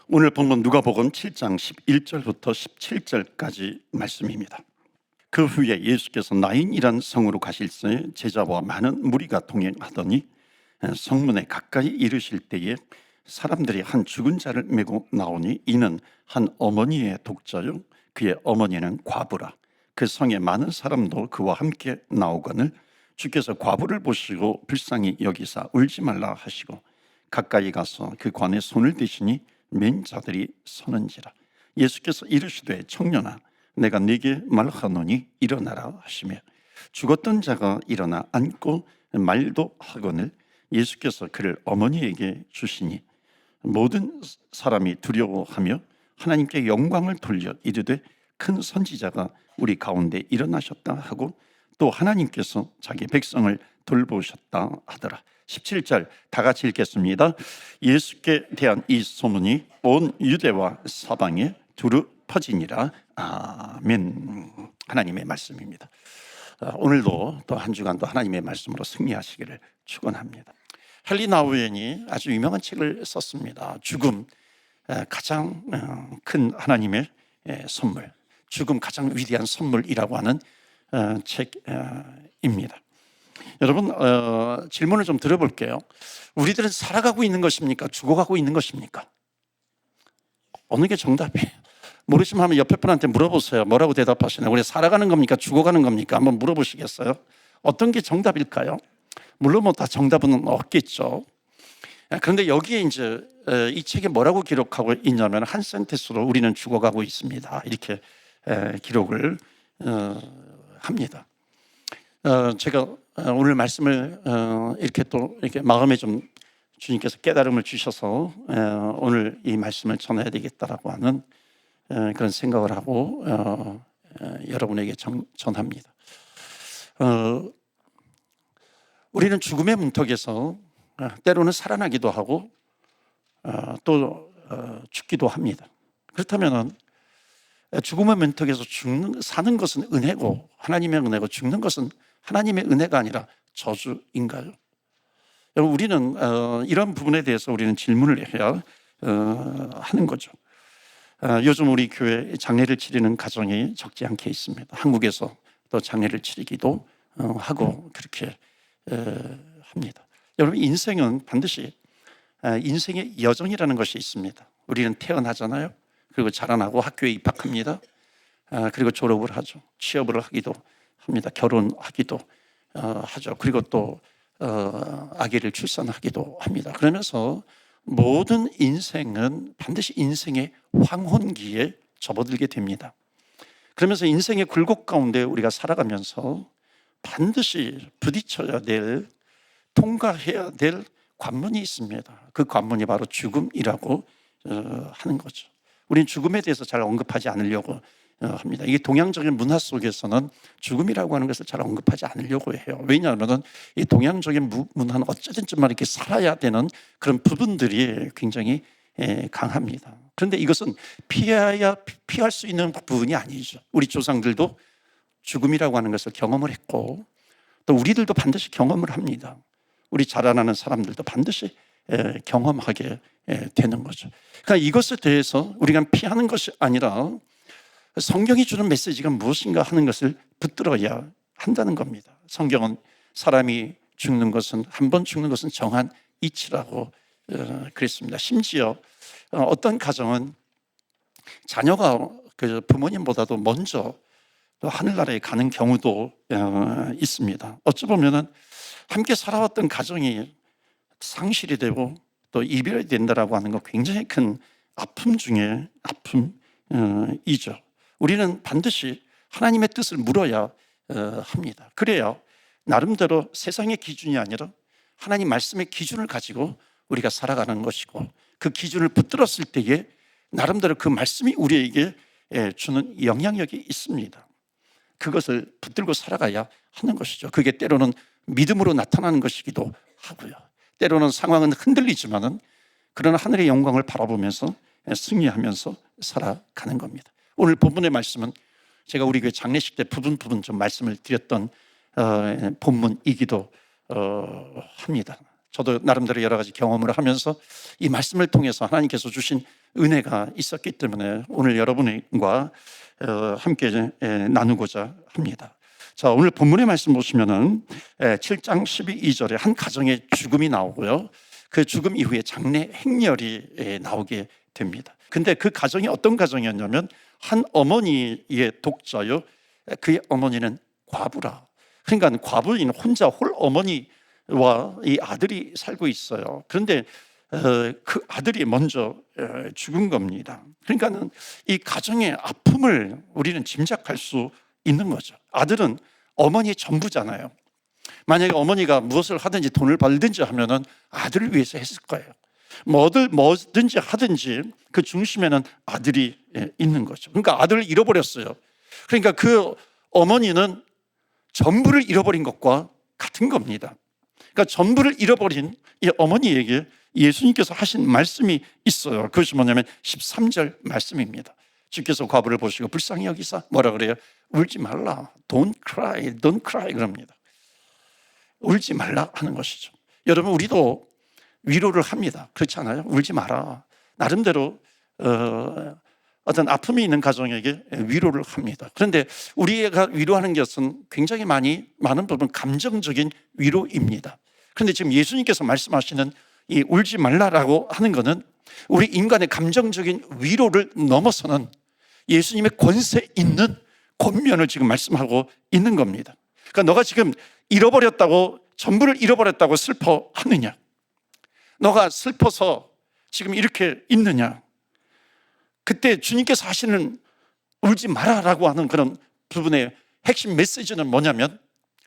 오늘 본문 누가복음 7장 11절부터 17절까지 말씀입니다. 그 후에 예수께서 나인이란 성으로 가실 때 제자와 많은 무리가 동행하더니 성문에 가까이 이르실 때에 사람들이 한 죽은 자를 메고 나오니 이는 한 어머니의 독자요 그의 어머니는 과부라. 그 성에 많은 사람도 그와 함께 나오거늘 주께서 과부를 보시고 불쌍히 여기사 울지 말라 하시고 가까이 가서 그 관에 손을 대시니 맨 자들이 서는지라. 예수께서 이르시되 청년아 내가 네게 말하노니 일어나라 하시며 죽었던 자가 일어나 앉고 말도 하거늘 예수께서 그를 어머니에게 주시니 모든 사람이 두려워하며 하나님께 영광을 돌려 이르되 큰 선지자가 우리 가운데 일어나셨다 하고 또 하나님께서 자기 백성을 돌보셨다 하더라. 17절 다 같이 읽겠습니다. 예수께 대한 이 소문이 온 유대와 사방에 두루 퍼지니라. 아멘. 하나님의 말씀입니다. 오늘도 또 한 주간도 하나님의 말씀으로 승리하시기를 축원합니다. 헨리 나우엔이 아주 유명한 책을 썼습니다. 죽음 가장 큰 하나님의 선물, 죽음 가장 위대한 선물이라고 하는 책입니다. 여러분 질문을 좀 들어볼게요. 우리들은 살아가고 있는 것입니까? 죽어가고 있는 것입니까? 어느 게 정답이에요? 모르시면 한번 옆에 분한테 물어보세요. 뭐라고 대답하시나요? 우리 살아가는 겁니까? 죽어가는 겁니까? 한번 물어보시겠어요? 어떤 게 정답일까요? 물론 뭐 다 정답은 없겠죠. 그런데 여기에 이제 이 책에 뭐라고 기록하고 있냐면 한 센텐스로 우리는 죽어가고 있습니다. 이렇게 기록을 합니다. 제가 오늘 말씀을 이렇게 또 이렇게 마음에 좀 주님께서 깨달음을 주셔서 오늘 이 말씀을 전해야 되겠다라고 하는 그런 생각을 하고 여러분에게 전합니다. 우리는 죽음의 문턱에서 때로는 살아나기도 하고 또 죽기도 합니다. 그렇다면 죽음의 문턱에서 사는 것은 은혜고 하나님의 은혜고 죽는 것은 하나님의 은혜가 아니라 저주인가요? 여러분 우리는 이런 부분에 대해서 우리는 질문을 해야 하는 거죠. 요즘 우리 교회 장례를 치르는 가정이 적지 않게 있습니다. 한국에서 또 장례를 치르기도 하고 그렇게 합니다. 여러분 인생은 반드시 인생의 여정이라는 것이 있습니다. 우리는 태어나잖아요. 그리고 자라나고 학교에 입학합니다. 그리고 졸업을 하죠. 취업을 하기도 합니다. 결혼하기도 하죠. 그리고 또 아기를 출산하기도 합니다. 그러면서 모든 인생은 반드시 인생의 황혼기에 접어들게 됩니다. 그러면서 인생의 굴곡 가운데 우리가 살아가면서 반드시 부딪혀야 될, 통과해야 될 관문이 있습니다. 그 관문이 바로 죽음이라고 하는 거죠. 우리는 죽음에 대해서 잘 언급하지 않으려고 합니다. 이게 동양적인 문화 속에서는 죽음이라고 하는 것을 잘 언급하지 않으려고 해요. 왜냐하면 이 동양적인 문화는 어쨌든 좀 이렇게 살아야 되는 그런 부분들이 굉장히 강합니다. 그런데 이것은 피할 수 있는 부분이 아니죠. 우리 조상들도 죽음이라고 하는 것을 경험을 했고 또 우리들도 반드시 경험을 합니다. 우리 자라나는 사람들도 반드시 경험하게 되는 거죠. 그러니까 이것에 대해서 우리가 피하는 것이 아니라 성경이 주는 메시지가 무엇인가 하는 것을 붙들어야 한다는 겁니다. 성경은 사람이 죽는 것은 한 번 죽는 것은 정한 이치라고 그랬습니다. 심지어 어떤 가정은 자녀가 그 부모님보다도 먼저 하늘나라에 가는 경우도 있습니다. 어찌 보면은 함께 살아왔던 가정이 상실이 되고 또 이별이 된다라고 하는 건 굉장히 큰 아픔 중에 아픔이죠. 우리는 반드시 하나님의 뜻을 물어야 합니다. 그래야 나름대로 세상의 기준이 아니라 하나님 말씀의 기준을 가지고 우리가 살아가는 것이고 그 기준을 붙들었을 때에 나름대로 그 말씀이 우리에게 주는 영향력이 있습니다. 그것을 붙들고 살아가야 하는 것이죠. 그게 때로는 믿음으로 나타나는 것이기도 하고요. 때로는 상황은 흔들리지만은 그러나 하늘의 영광을 바라보면서 승리하면서 살아가는 겁니다. 오늘 본문의 말씀은 제가 우리 교회 장례식 때 부분 좀 말씀을 드렸던 본문이기도 합니다. 저도 나름대로 여러 가지 경험을 하면서 이 말씀을 통해서 하나님께서 주신 은혜가 있었기 때문에 오늘 여러분과 함께 나누고자 합니다. 자, 오늘 본문의 말씀 보시면은 7장 12절에 한 가정의 죽음이 나오고요. 그 죽음 이후에 장례 행렬이 나오게 됩니다. 근데 그 가정이 어떤 가정이었냐면 한 어머니의 독자요. 그의 어머니는 과부라. 그러니까 과부인 혼자 홀 어머니와 이 아들이 살고 있어요. 그런데 그 아들이 먼저 죽은 겁니다. 그러니까는 이 가정의 아픔을 우리는 짐작할 수 있는 거죠. 아들은 어머니의 전부잖아요. 만약에 어머니가 무엇을 하든지 돈을 벌든지 하면은 아들을 위해서 했을 거예요. 뭐든지 하든지 그 중심에는 아들이 있는 거죠. 그러니까 아들을 잃어버렸어요. 그러니까 그 어머니는 전부를 잃어버린 것과 같은 겁니다. 그러니까 전부를 잃어버린 이 어머니에게 예수님께서 하신 말씀이 있어요. 그것이 뭐냐면 13절 말씀입니다. 주께서 과부를 보시고 불쌍히 여기사 뭐라 그래요? 울지 말라. Don't cry, don't cry 그럽니다. 울지 말라 하는 것이죠. 여러분, 우리도 위로를 합니다. 그렇지 않아요? 울지 마라. 나름대로 어떤 아픔이 있는 가정에게 위로를 합니다. 그런데 우리가 위로하는 것은 굉장히 많은 부분 감정적인 위로입니다. 그런데 지금 예수님께서 말씀하시는 이 울지 말라라고 하는 것은 우리 인간의 감정적인 위로를 넘어서는 예수님의 권세 있는 권면을 지금 말씀하고 있는 겁니다. 그러니까 너가 지금 잃어버렸다고, 전부를 잃어버렸다고 슬퍼하느냐? 너가 슬퍼서 지금 이렇게 있느냐? 그때 주님께서 하시는 울지 마라라고 하는 그런 부분의 핵심 메시지는 뭐냐면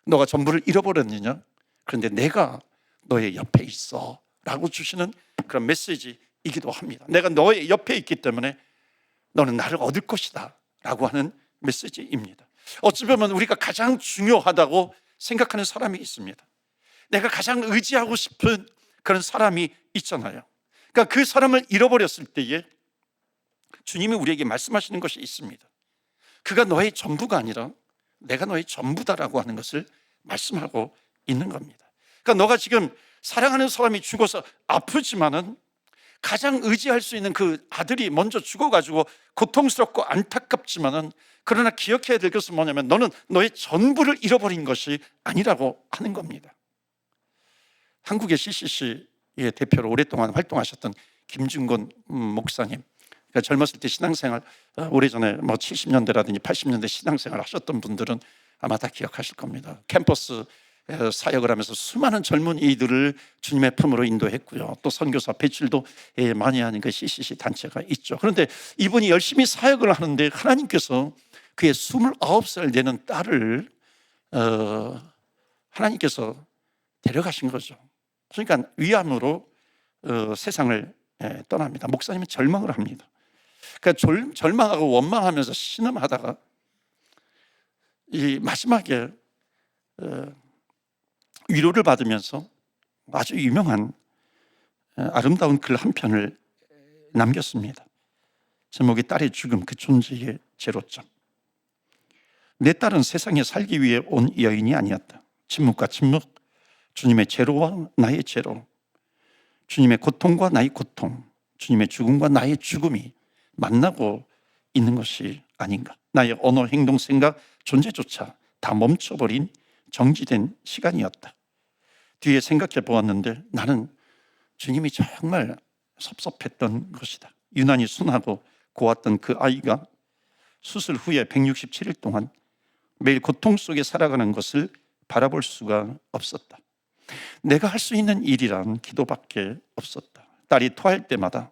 너가 전부를 잃어버렸느냐? 그런데 내가 너의 옆에 있어 라고 주시는 그런 메시지이기도 합니다. 내가 너의 옆에 있기 때문에 너는 나를 얻을 것이다 라고 하는 메시지입니다. 어찌 보면 우리가 가장 중요하다고 생각하는 사람이 있습니다. 내가 가장 의지하고 싶은 그런 사람이 있잖아요. 그러니까 그 사람을 잃어버렸을 때에 주님이 우리에게 말씀하시는 것이 있습니다. 그가 너의 전부가 아니라 내가 너의 전부다라고 하는 것을 말씀하고 있는 겁니다. 그러니까 너가 지금 사랑하는 사람이 죽어서 아프지만은 가장 의지할 수 있는 그 아들이 먼저 죽어가지고 고통스럽고 안타깝지만은 그러나 기억해야 될 것은 뭐냐면 너는 너의 전부를 잃어버린 것이 아니라고 하는 겁니다. 한국의 CCC의 대표로 오랫동안 활동하셨던 김준곤 목사님, 그러니까 젊었을 때 신앙생활 오래전에 70년대라든지 80년대 신앙생활 하셨던 분들은 아마 다 기억하실 겁니다. 캠퍼스 사역을 하면서 수많은 젊은이들을 주님의 품으로 인도했고요. 또 선교사 배출도 많이 하는 그 CCC 단체가 있죠. 그런데 이분이 열심히 사역을 하는데 하나님께서 그의 29살 되는 딸을 하나님께서 데려가신 거죠. 그러니까 위암으로 세상을 떠납니다. 목사님은 절망을 합니다. 그러니까 절망하고 원망하면서 신음하다가 이 마지막에 위로를 받으면서 아주 유명한 아름다운 글 한 편을 남겼습니다. 제목이 딸의 죽음, 그 존재의 제로점. 내 딸은 세상에 살기 위해 온 여인이 아니었다. 침묵과 침묵, 주님의 제로와 나의 제로, 주님의 고통과 나의 고통, 주님의 죽음과 나의 죽음이 만나고 있는 것이 아닌가. 나의 언어, 행동, 생각, 존재조차 다 멈춰버린 정지된 시간이었다. 뒤에 생각해 보았는데 나는 주님이 정말 섭섭했던 것이다. 유난히 순하고 고왔던 그 아이가 수술 후에 167일 동안 매일 고통 속에 살아가는 것을 바라볼 수가 없었다. 내가 할 수 있는 일이란 기도밖에 없었다. 딸이 토할 때마다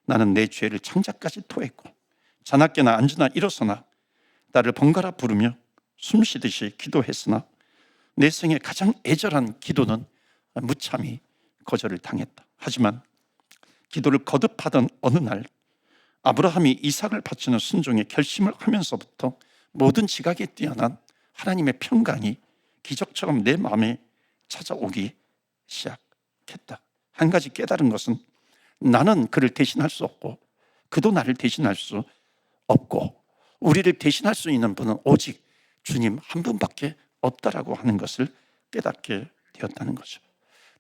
나는 내 죄를 창자까지 토했고 자나깨나 앉으나 일어서나 딸을 번갈아 부르며 숨쉬듯이 기도했으나 내 생에 가장 애절한 기도는 무참히 거절을 당했다. 하지만 기도를 거듭하던 어느 날 아브라함이 이삭을 바치는 순종의 결심을 하면서부터 모든 지각에 뛰어난 하나님의 평강이 기적처럼 내 마음에 찾아오기 시작했다. 한 가지 깨달은 것은 나는 그를 대신할 수 없고 그도 나를 대신할 수 없고 우리를 대신할 수 있는 분은 오직 주님 한 분밖에 없다라고 하는 것을 깨닫게 되었다는 거죠.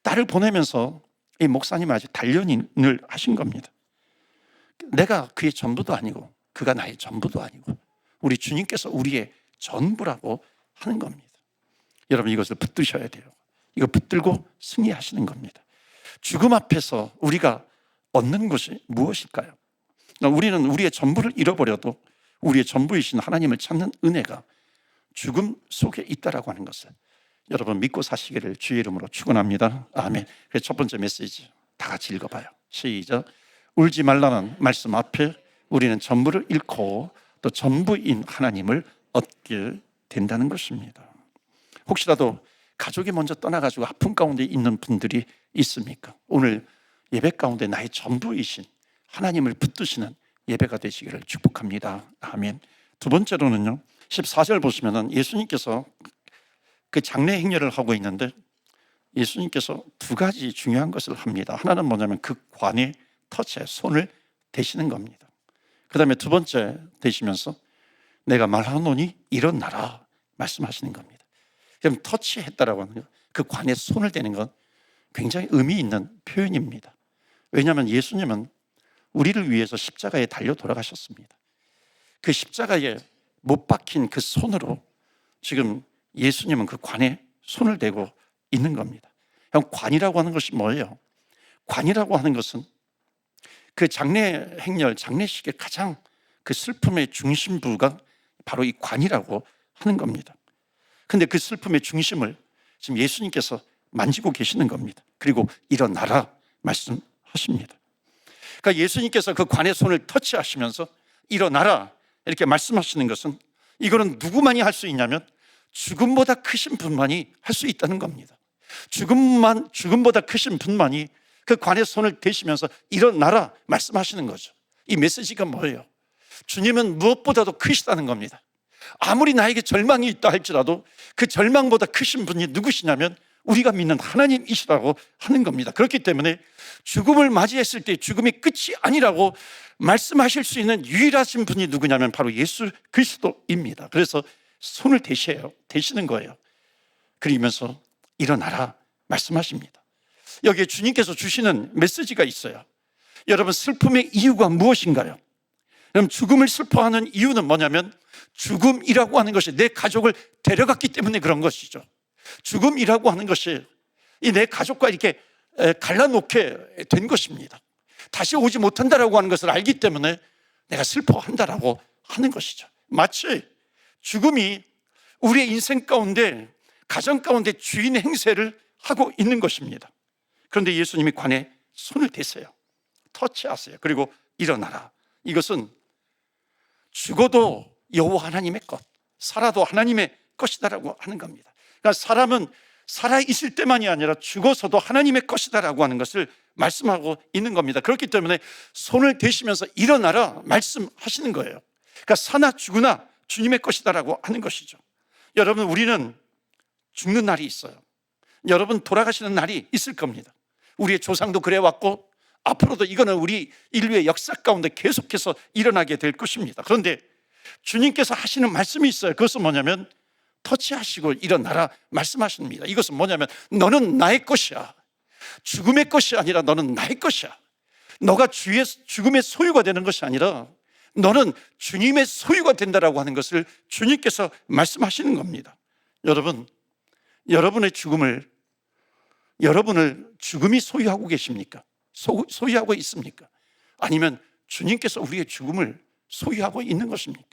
딸을 보내면서 이 목사님 아주 단련을 하신 겁니다. 내가 그의 전부도 아니고 그가 나의 전부도 아니고 우리 주님께서 우리의 전부라고 하는 겁니다. 여러분, 이것을 붙드셔야 돼요. 이거 붙들고 승리하시는 겁니다. 죽음 앞에서 우리가 얻는 것이 무엇일까요? 우리는 우리의 전부를 잃어버려도 우리의 전부이신 하나님을 찾는 은혜가 죽음 속에 있다라고 하는 것을 여러분 믿고 사시기를 주의 이름으로 축원합니다. 아멘. 그래서 첫 번째 메시지 다 같이 읽어봐요. 시작. 울지 말라는 말씀 앞에 우리는 전부를 잃고 또 전부인 하나님을 얻게 된다는 것입니다. 혹시라도 가족이 먼저 떠나가지고 아픔 가운데 있는 분들이 있습니까? 오늘 예배 가운데 나의 전부이신 하나님을 붙드시는 예배가 되시기를 축복합니다. 아멘. 두 번째로는요, 14절 보시면은 예수님께서 그 장례 행렬을 하고 있는데 예수님께서 두 가지 중요한 것을 합니다. 하나는 뭐냐면 그 관의 터치에 손을 대시는 겁니다. 그 다음에 두 번째 대시면서 내가 말하노니 일어나라 말씀하시는 겁니다. 그럼 터치했다라고 하는 것, 그 관에 손을 대는 건 굉장히 의미 있는 표현입니다. 왜냐하면 예수님은 우리를 위해서 십자가에 달려 돌아가셨습니다. 그 십자가에 못 박힌 그 손으로 지금 예수님은 그 관에 손을 대고 있는 겁니다. 그럼 관이라고 하는 것이 뭐예요? 관이라고 하는 것은 그 장례 행렬, 장례식의 가장 그 슬픔의 중심부가 바로 이 관이라고 하는 겁니다. 근데 그 슬픔의 중심을 지금 예수님께서 만지고 계시는 겁니다. 그리고 일어나라 말씀하십니다. 그러니까 예수님께서 그 관의 손을 터치하시면서 일어나라 이렇게 말씀하시는 것은 이거는 누구만이 할 수 있냐면 죽음보다 크신 분만이 할 수 있다는 겁니다. 죽음보다 크신 분만이 그 관의 손을 대시면서 일어나라 말씀하시는 거죠. 이 메시지가 뭐예요? 주님은 무엇보다도 크시다는 겁니다. 아무리 나에게 절망이 있다 할지라도 그 절망보다 크신 분이 누구시냐면 우리가 믿는 하나님이시라고 하는 겁니다. 그렇기 때문에 죽음을 맞이했을 때 죽음이 끝이 아니라고 말씀하실 수 있는 유일하신 분이 누구냐면 바로 예수 그리스도입니다. 그래서 손을 대시는 거예요. 그러면서 일어나라 말씀하십니다. 여기에 주님께서 주시는 메시지가 있어요. 여러분, 슬픔의 이유가 무엇인가요? 여러분, 죽음을 슬퍼하는 이유는 뭐냐면 죽음이라고 하는 것이 내 가족을 데려갔기 때문에 그런 것이죠. 죽음이라고 하는 것이 이 내 가족과 이렇게 갈라놓게 된 것입니다. 다시 오지 못한다라고 하는 것을 알기 때문에 내가 슬퍼한다라고 하는 것이죠. 마치 죽음이 우리의 인생 가운데, 가정 가운데 주인 행세를 하고 있는 것입니다. 그런데 예수님이 관에 손을 대세요. 터치하세요. 그리고 일어나라. 이것은 죽어도 여호와 하나님의 것, 살아도 하나님의 것이다라고 하는 겁니다. 그러니까 사람은 살아있을 때만이 아니라 죽어서도 하나님의 것이다라고 하는 것을 말씀하고 있는 겁니다. 그렇기 때문에 손을 대시면서 일어나라 말씀하시는 거예요. 그러니까 사나 죽으나 주님의 것이다라고 하는 것이죠. 여러분, 우리는 죽는 날이 있어요. 여러분, 돌아가시는 날이 있을 겁니다. 우리의 조상도 그래왔고 앞으로도 이거는 우리 인류의 역사 가운데 계속해서 일어나게 될 것입니다. 그런데 주님께서 하시는 말씀이 있어요. 그것은 뭐냐면 터치하시고 일어나라 말씀하십니다. 이것은 뭐냐면 너는 나의 것이야. 죽음의 것이 아니라 너는 나의 것이야. 너가 죽음의 소유가 되는 것이 아니라 너는 주님의 소유가 된다라고 하는 것을 주님께서 말씀하시는 겁니다. 여러분, 여러분의 죽음을 죽음이 소유하고 계십니까? 소유하고 있습니까? 아니면 주님께서 우리의 죽음을 소유하고 있는 것입니까?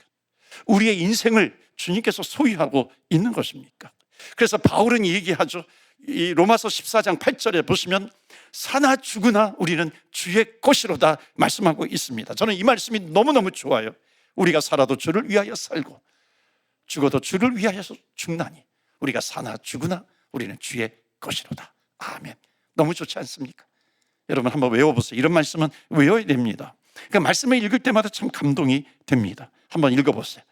우리의 인생을 주님께서 소유하고 있는 것입니까? 그래서 바울은 얘기하죠. 이 로마서 14장 8절에 보시면 사나 죽으나 우리는 주의 것이로다 말씀하고 있습니다. 저는 이 말씀이 너무너무 좋아요. 우리가 살아도 주를 위하여 살고 죽어도 주를 위하여 죽나니 우리가 사나 죽으나 우리는 주의 것이로다. 아멘. 너무 좋지 않습니까? 여러분 한번 외워보세요. 이런 말씀은 외워야 됩니다. 그 말씀을 읽을 때마다 참 감동이 됩니다. 한번 읽어보세요.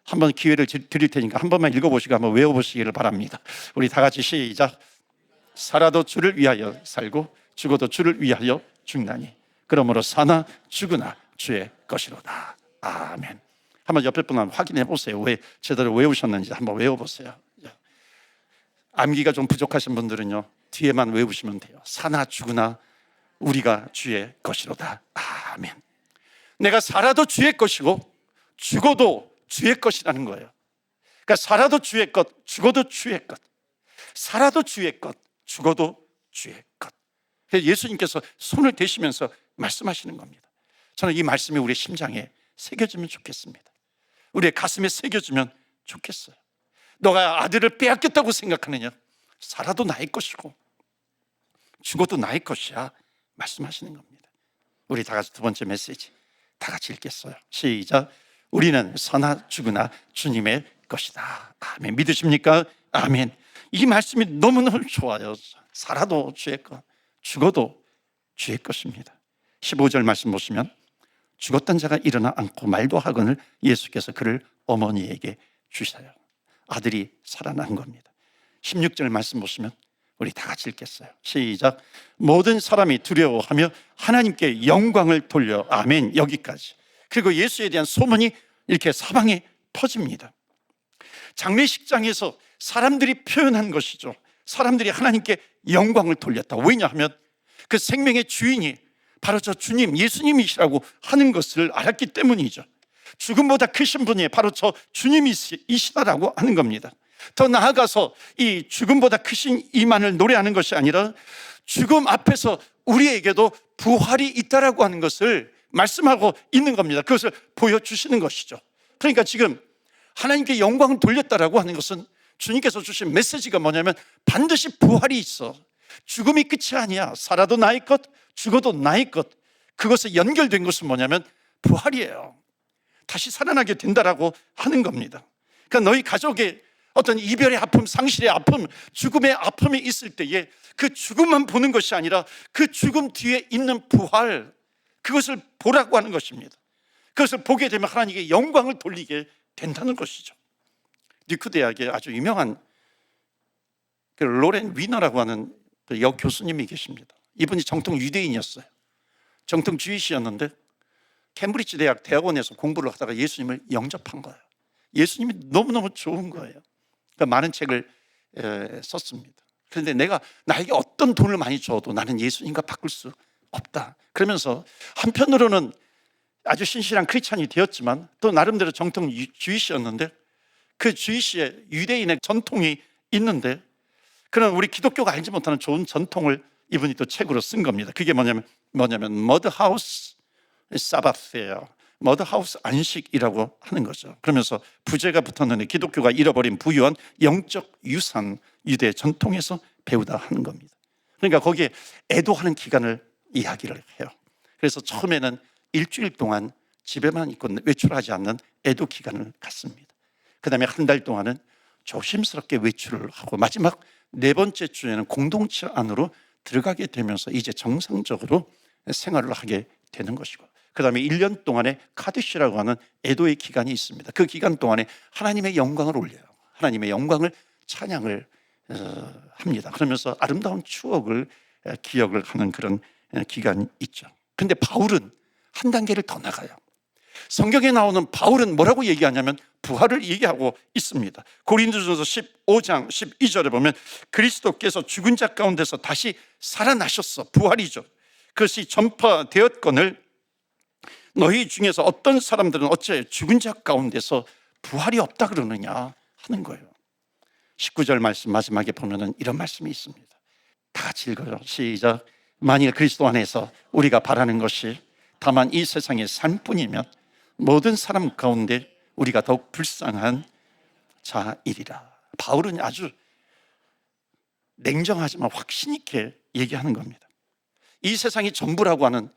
한번 기회를 드릴 테니까 한 번만 읽어보시고 한번 외워보시기를 바랍니다. 우리 다 같이 시작. 살아도 주를 위하여 살고 죽어도 주를 위하여 죽나니 그러므로 사나 죽으나 주의 것이로다. 아멘. 한번 옆에 분 한번 확인해 보세요. 왜 제대로 외우셨는지 한번 외워보세요. 암기가 좀 부족하신 분들은요, 뒤에만 외우시면 돼요. 사나 죽으나 우리가 주의 것이로다. 아멘. 내가 살아도 주의 것이고 죽어도 주의 것이라는 거예요. 그러니까 살아도 주의 것, 죽어도 주의 것. 살아도 주의 것, 죽어도 주의 것. 예수님께서 손을 대시면서 말씀하시는 겁니다. 저는 이 말씀이 우리의 심장에 새겨지면 좋겠습니다. 우리의 가슴에 새겨지면 좋겠어요. 너가 아들을 빼앗겼다고 생각하느냐? 살아도 나의 것이고 죽어도 나의 것이야 말씀하시는 겁니다. 우리 다 같이 두 번째 메시지 다 같이 읽겠어요. 시작. 우리는 사나 죽으나 주님의 것이다. 아멘. 믿으십니까? 아멘. 이 말씀이 너무너무 좋아요. 살아도 주의 것, 죽어도 주의 것입니다. 15절 말씀 보시면 죽었던 자가 일어나 앉고 말도 하거늘 예수께서 그를 어머니에게 주셔요. 아들이 살아난 겁니다. 16절 말씀 보시면 우리 다 같이 읽겠어요. 시작. 모든 사람이 두려워하며 하나님께 영광을 돌려. 아멘. 여기까지. 그리고 예수에 대한 소문이 이렇게 사방에 퍼집니다. 장례식장에서 사람들이 표현한 것이죠. 사람들이 하나님께 영광을 돌렸다. 왜냐하면 그 생명의 주인이 바로 저 주님, 예수님이시라고 하는 것을 알았기 때문이죠. 죽음보다 크신 분이 바로 저 주님이시다라고 하는 겁니다. 더 나아가서 이 죽음보다 크신 이만을 노래하는 것이 아니라 죽음 앞에서 우리에게도 부활이 있다라고 하는 것을 말씀하고 있는 겁니다. 그것을 보여주시는 것이죠. 그러니까 지금 하나님께 영광을 돌렸다라고 하는 것은 주님께서 주신 메시지가 뭐냐면 반드시 부활이 있어. 죽음이 끝이 아니야. 살아도 나의 것, 죽어도 나의 것. 그것에 연결된 것은 뭐냐면 부활이에요. 다시 살아나게 된다라고 하는 겁니다. 그러니까 너희 가족의 어떤 이별의 아픔, 상실의 아픔, 죽음의 아픔이 있을 때에 그 죽음만 보는 것이 아니라 그 죽음 뒤에 있는 부활, 그것을 보라고 하는 것입니다. 그것을 보게 되면 하나님께 영광을 돌리게 된다는 것이죠. 뉴크 대학에 아주 유명한 그 로렌 위너라고 하는 그 여교수님이 계십니다. 이분이 정통 유대인이었어요. 정통 주이시였는데 캠브리지 대학 대학원에서 공부를 하다가 예수님을 영접한 거예요. 예수님이 너무너무 좋은 거예요. 그러니까 많은 책을 썼습니다. 그런데 나에게 어떤 돈을 많이 줘도 나는 예수님과 바꿀 수 없다. 그러면서 한편으로는 아주 신실한 크리스찬이 되었지만 또 나름대로 정통 주이시였는데 그 주이시의 유대인의 전통이 있는데 그런 우리 기독교가 알지 못하는 좋은 전통을 이분이 또 책으로 쓴 겁니다. 그게 뭐냐면 머드하우스 사바스예요. 머드하우스 안식이라고 하는 거죠. 그러면서 부제가 붙었는데 기독교가 잃어버린 부유한 영적 유산 유대 전통에서 배우다 하는 겁니다. 그러니까 거기에 애도하는 기간을 이야기를 해요. 그래서 처음에는 일주일 동안 집에만 있고 외출하지 않는 애도 기간을 갖습니다. 그 다음에 한 달 동안은 조심스럽게 외출을 하고 마지막 네 번째 주에는 공동체 안으로 들어가게 되면서 이제 정상적으로 생활을 하게 되는 것이고 그 다음에 1년 동안의 카드시라고 하는 애도의 기간이 있습니다. 그 기간 동안에 하나님의 영광을 올려요. 하나님의 영광을 찬양을 합니다. 그러면서 아름다운 추억을 기억을 하는 그런 기간이 있죠. 그런데 바울은 한 단계를 더 나가요. 성경에 나오는 바울은 뭐라고 얘기하냐면 부활을 얘기하고 있습니다. 고린도전서 15장 12절에 보면 그리스도께서 죽은 자 가운데서 다시 살아나셨어. 부활이죠. 그것이 전파되었거늘 너희 중에서 어떤 사람들은 어째 죽은 자 가운데서 부활이 없다 그러느냐 하는 거예요. 19절 말씀 마지막에 보면 이런 말씀이 있습니다. 다 같이 읽어요. 시작. 만일 그리스도 안에서 우리가 바라는 것이 다만 이 세상의 삶뿐이면 모든 사람 가운데 우리가 더욱 불쌍한 자이리라. 바울은 아주 냉정하지만 확신 있게 얘기하는 겁니다. 이 세상이 전부라고 하는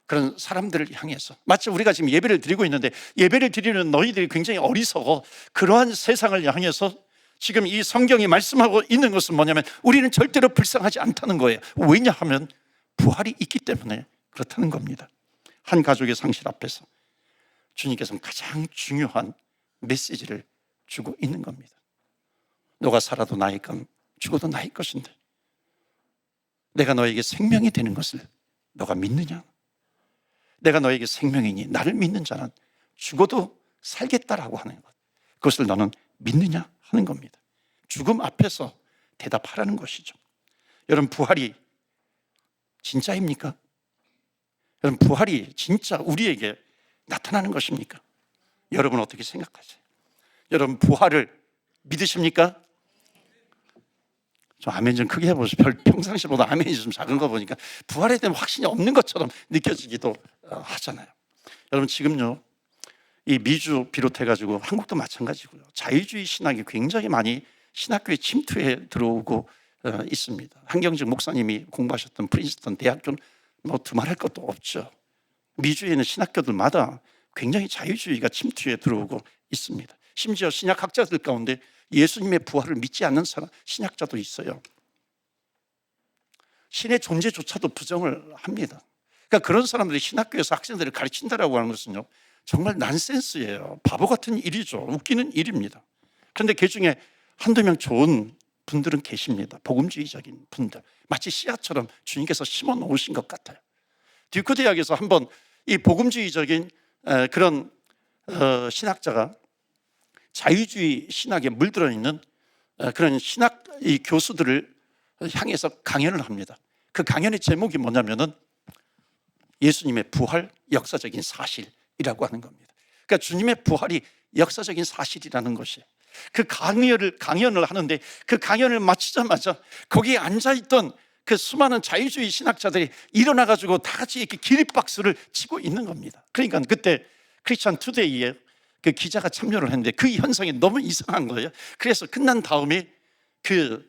그런 사람들을 향해서 마치 우리가 지금 예배를 드리고 있는데 예배를 드리는 너희들이 굉장히 어리석어 그러한 세상을 향해서 지금 이 성경이 말씀하고 있는 것은 뭐냐면 우리는 절대로 불쌍하지 않다는 거예요. 왜냐하면 부활이 있기 때문에 그렇다는 겁니다. 한 가족의 상실 앞에서 주님께서는 가장 중요한 메시지를 주고 있는 겁니다. 너가 살아도 나의 것, 죽어도 나의 것인데 내가 너에게 생명이 되는 것을 너가 믿느냐? 내가 너에게 생명이니 나를 믿는 자는 죽어도 살겠다라고 하는 것, 그것을 너는 믿느냐 하는 겁니다. 죽음 앞에서 대답하라는 것이죠. 여러분, 부활이 진짜입니까? 여러분, 부활이 진짜 우리에게 나타나는 것입니까? 여러분 어떻게 생각하세요? 여러분, 부활을 믿으십니까? 좀 아멘 좀 크게 해보세요. 평상시보다 아멘이 좀 작은 거 보니까 부활에 대한 확신이 없는 것처럼 느껴지기도 하잖아요. 여러분, 지금요, 이 미주 비롯해가지고 한국도 마찬가지고요, 자유주의 신학이 굉장히 많이 신학교에 침투해 들어오고 있습니다. 한경직 목사님이 공부하셨던 프린스턴 대학교는 뭐 두말할 것도 없죠. 미주에 있는 신학교들마다 굉장히 자유주의가 침투해 들어오고 있습니다. 심지어 신약학자들 가운데 예수님의 부활을 믿지 않는 사람, 신학자도 있어요. 신의 존재조차도 부정을 합니다. 그러니까 그런 사람들이 신학교에서 학생들을 가르친다라고 하는 것은요, 정말 난센스예요. 바보 같은 일이죠. 웃기는 일입니다. 그런데 그 중에 한두 명 좋은 분들은 계십니다. 복음주의적인 분들, 마치 씨앗처럼 주님께서 심어 놓으신 것 같아요. 듀크 대학에서 한번 이 복음주의적인 그런 신학자가 자유주의 신학에 물들어 있는 그런 신학 이 교수들을 향해서 강연을 합니다. 그 강연의 제목이 뭐냐면은 예수님의 부활 역사적인 사실이라고 하는 겁니다. 그러니까 주님의 부활이 역사적인 사실이라는 것이, 그 강연을 하는데 그 강연을 마치자마자 거기에 앉아있던 그 수많은 자유주의 신학자들이 일어나가지고 다 같이 이렇게 기립박수를 치고 있는 겁니다. 그러니까 그때 크리스천 투데이에 그 기자가 참여를 했는데 그 현상이 너무 이상한 거예요. 그래서 끝난 다음에 그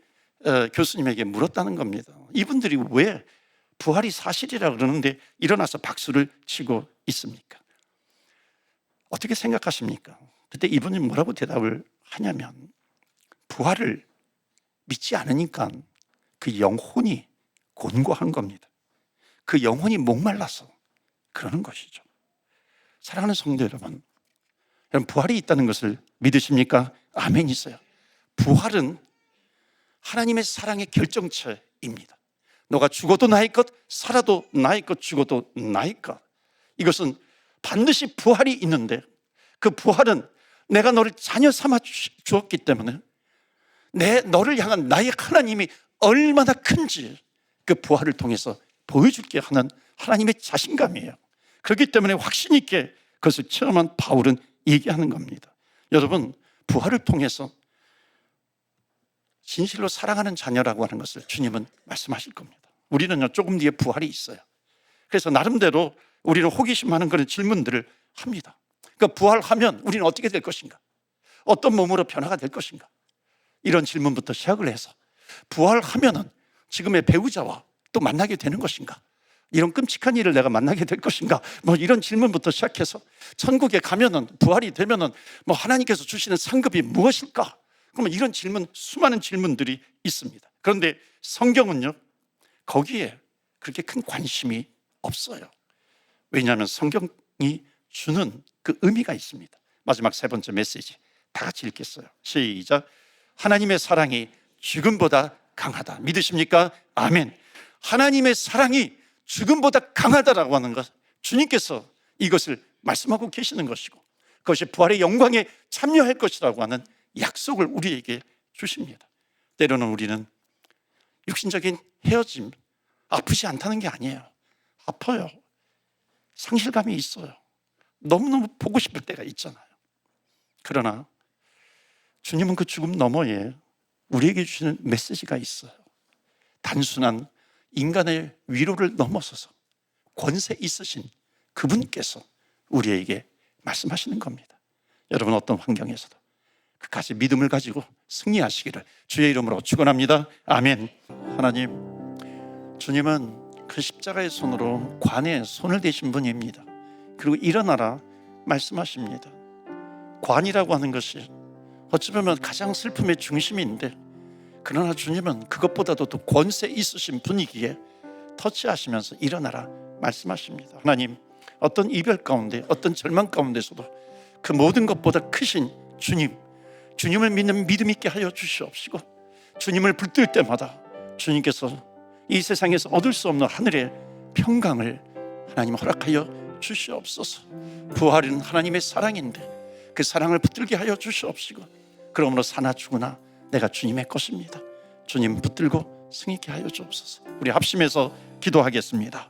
교수님에게 물었다는 겁니다. 이분들이 왜 부활이 사실이라 그러는데 일어나서 박수를 치고 있습니까? 어떻게 생각하십니까? 그때 이분이 뭐라고 대답을 하냐면, 부활을 믿지 않으니까 그 영혼이 곤고한 겁니다. 그 영혼이 목말라서 그러는 것이죠. 사랑하는 성도 여러분, 부활이 있다는 것을 믿으십니까? 아멘이세요. 부활은 하나님의 사랑의 결정체입니다. 너가 죽어도 나의 것, 살아도 나의 것, 죽어도 나의 것. 이것은 반드시 부활이 있는데, 그 부활은 내가 너를 자녀 삼아 주었기 때문에 너를 향한 나의 하나님이 얼마나 큰지 그 부활을 통해서 보여줄게 하는 하나님의 자신감이에요. 그렇기 때문에 확신 있게 그것을 체험한 바울은 얘기하는 겁니다. 여러분, 부활을 통해서 진실로 사랑하는 자녀라고 하는 것을 주님은 말씀하실 겁니다. 우리는요, 조금 뒤에 부활이 있어요. 그래서 나름대로 우리는 호기심 많은 그런 질문들을 합니다. 그러니까 부활하면 우리는 어떻게 될 것인가? 어떤 몸으로 변화가 될 것인가? 이런 질문부터 시작을 해서, 부활하면은 지금의 배우자와 또 만나게 되는 것인가? 이런 끔찍한 일을 내가 만나게 될 것인가? 뭐 이런 질문부터 시작해서, 천국에 가면은, 부활이 되면은 뭐 하나님께서 주시는 상급이 무엇일까? 그러면 이런 질문, 수많은 질문들이 있습니다. 그런데 성경은요, 거기에 그렇게 큰 관심이 없어요. 왜냐하면 성경이 주는 그 의미가 있습니다. 마지막 세 번째 메시지 다 같이 읽겠어요. 시작. 하나님의 사랑이 죽음보다 강하다. 믿으십니까? 아멘. 하나님의 사랑이 죽음보다 강하다라고 하는 것, 주님께서 이것을 말씀하고 계시는 것이고, 그것이 부활의 영광에 참여할 것이라고 하는 약속을 우리에게 주십니다. 때로는 우리는 육신적인 헤어짐, 아프지 않다는 게 아니에요. 아파요. 상실감이 있어요. 너무너무 보고 싶을 때가 있잖아요. 그러나 주님은 그 죽음 너머에 우리에게 주시는 메시지가 있어요. 단순한 인간의 위로를 넘어서서 권세 있으신 그분께서 우리에게 말씀하시는 겁니다. 여러분, 어떤 환경에서도 끝까지 믿음을 가지고 승리하시기를 주의 이름으로 축원합니다. 아멘. 하나님, 주님은 그 십자가의 손으로 관에 손을 대신 분입니다. 그리고 일어나라 말씀하십니다. 관이라고 하는 것이 어찌 보면 가장 슬픔의 중심인데, 그러나 주님은 그것보다도 더 권세 있으신 분이기에 터치하시면서 일어나라 말씀하십니다. 하나님, 어떤 이별 가운데, 어떤 절망 가운데서도 그 모든 것보다 크신 주님을 믿는 믿음 있게 하여 주시옵시고, 주님을 붙들 때마다 주님께서 이 세상에서 얻을 수 없는 하늘의 평강을 하나님 허락하여 주시옵소서. 부활은 하나님의 사랑인데 그 사랑을 붙들게 하여 주시옵시고, 그러므로 사나 죽으나 내가 주님의 것입니다. 주님 붙들고 승리케 하여 주옵소서. 우리 합심해서 기도하겠습니다.